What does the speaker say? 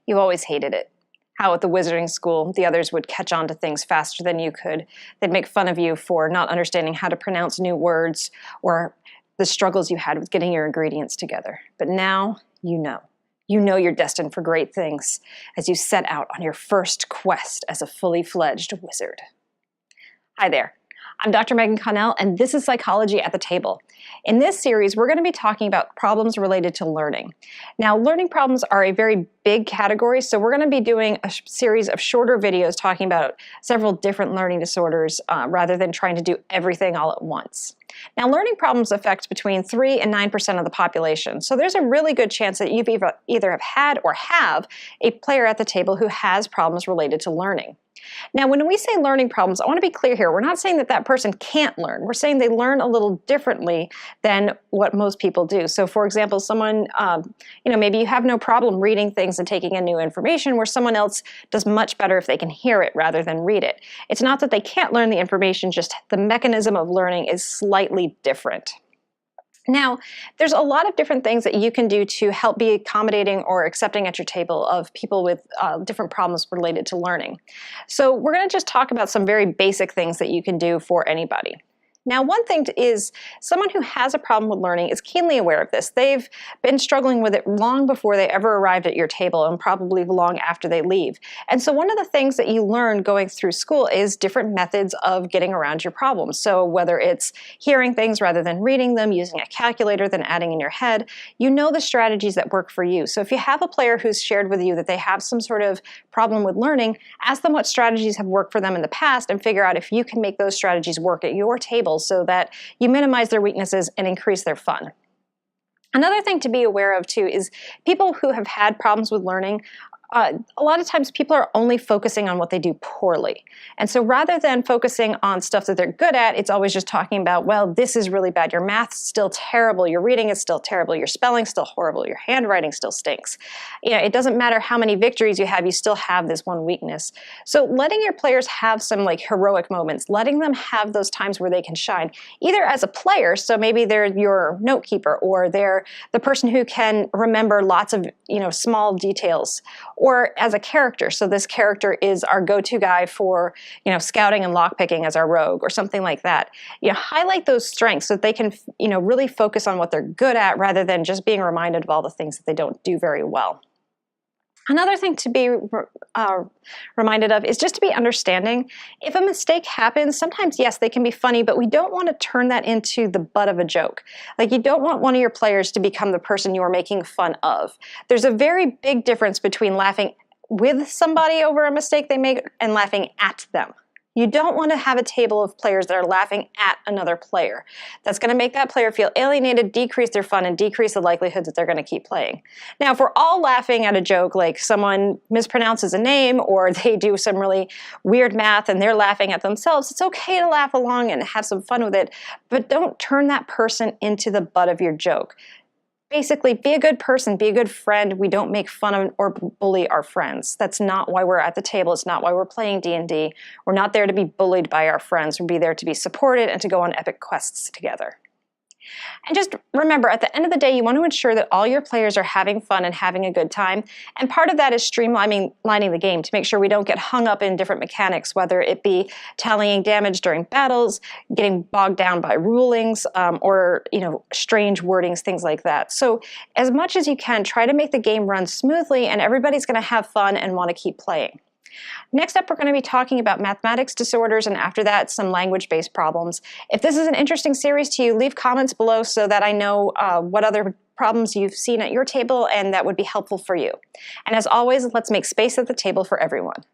You always hated it. How at the wizarding school, the others would catch on to things faster than you could. They'd make fun of you for not understanding how to pronounce new words or the struggles you had with getting your ingredients together. But now you know. You know you're destined for great things as you set out on your first quest as a fully fledged wizard. Hi there. I'm Dr. Megan Connell, and this is Psychology at the Table. In this series, we're going to be talking about problems related to learning. Now, learning problems are a very big category, so we're going to be doing a series of shorter videos talking about several different learning disorders rather than trying to do everything all at once. Now, learning problems affect between 3 and 9% of the population, so there's a really good chance that you've either have had or have a player at the table who has problems related to learning. Now, when we say learning problems, I want to be clear here. We're not saying that that person can't learn. We're saying they learn a little differently than what most people do. So, for example, someone, maybe you have no problem reading things and taking in new information, where someone else does much better if they can hear it rather than read it. It's not that they can't learn the information, just the mechanism of learning is slightly different. Now, there's a lot of different things that you can do to help be accommodating or accepting at your table of people with different problems related to learning. So we're going to just talk about some very basic things that you can do for anybody. Now, one thing is someone who has a problem with learning is keenly aware of this. They've been struggling with it long before they ever arrived at your table and probably long after they leave. And so one of the things that you learn going through school is different methods of getting around your problems. So whether it's hearing things rather than reading them, using a calculator than adding in your head, you know the strategies that work for you. So if you have a player who's shared with you that they have some sort of problem with learning, ask them what strategies have worked for them in the past and figure out if you can make those strategies work at your table, so that you minimize their weaknesses and increase their fun. Another thing to be aware of too is people who have had problems with learning, a lot of times people are only focusing on what they do poorly. And so rather than focusing on stuff that they're good at, it's always just talking about, well, this is really bad. Your math's still terrible. Your reading is still terrible. Your spelling's still horrible. Your handwriting still stinks. It doesn't matter how many victories you still have this one weakness. So letting your players have some heroic moments, letting them have those times where they can shine, either as a player, so maybe they're your note keeper, or they're the person who can remember lots of small details, or as a character. So this character is our go-to guy for, scouting and lockpicking as our rogue or something like that. Highlight those strengths so that they can, really focus on what they're good at rather than just being reminded of all the things that they don't do very well. Another thing to be reminded of is just to be understanding. If a mistake happens, sometimes, yes, they can be funny, but we don't want to turn that into the butt of a joke. You don't want one of your players to become the person you are making fun of. There's a very big difference between laughing with somebody over a mistake they make and laughing at them. You don't want to have a table of players that are laughing at another player. That's going to make that player feel alienated, decrease their fun, and decrease the likelihood that they're going to keep playing. Now, if we're all laughing at a joke, like someone mispronounces a name or they do some really weird math and they're laughing at themselves, it's okay to laugh along and have some fun with it, but don't turn that person into the butt of your joke. Basically, be a good person, be a good friend. We don't make fun of or bully our friends. That's not why we're at the table. It's not why we're playing D&D. We're not there to be bullied by our friends. We're there to be supported and to go on epic quests together. And just remember, at the end of the day, you want to ensure that all your players are having fun and having a good time. And part of that is streamlining the game to make sure we don't get hung up in different mechanics, whether it be tallying damage during battles, getting bogged down by rulings, or strange wordings, things like that. So as much as you can, try to make the game run smoothly, and everybody's going to have fun and want to keep playing. Next up, we're going to be talking about mathematics disorders, and after that, some language-based problems. If this is an interesting series to you, leave comments below so that I know what other problems you've seen at your table and that would be helpful for you. And as always, let's make space at the table for everyone.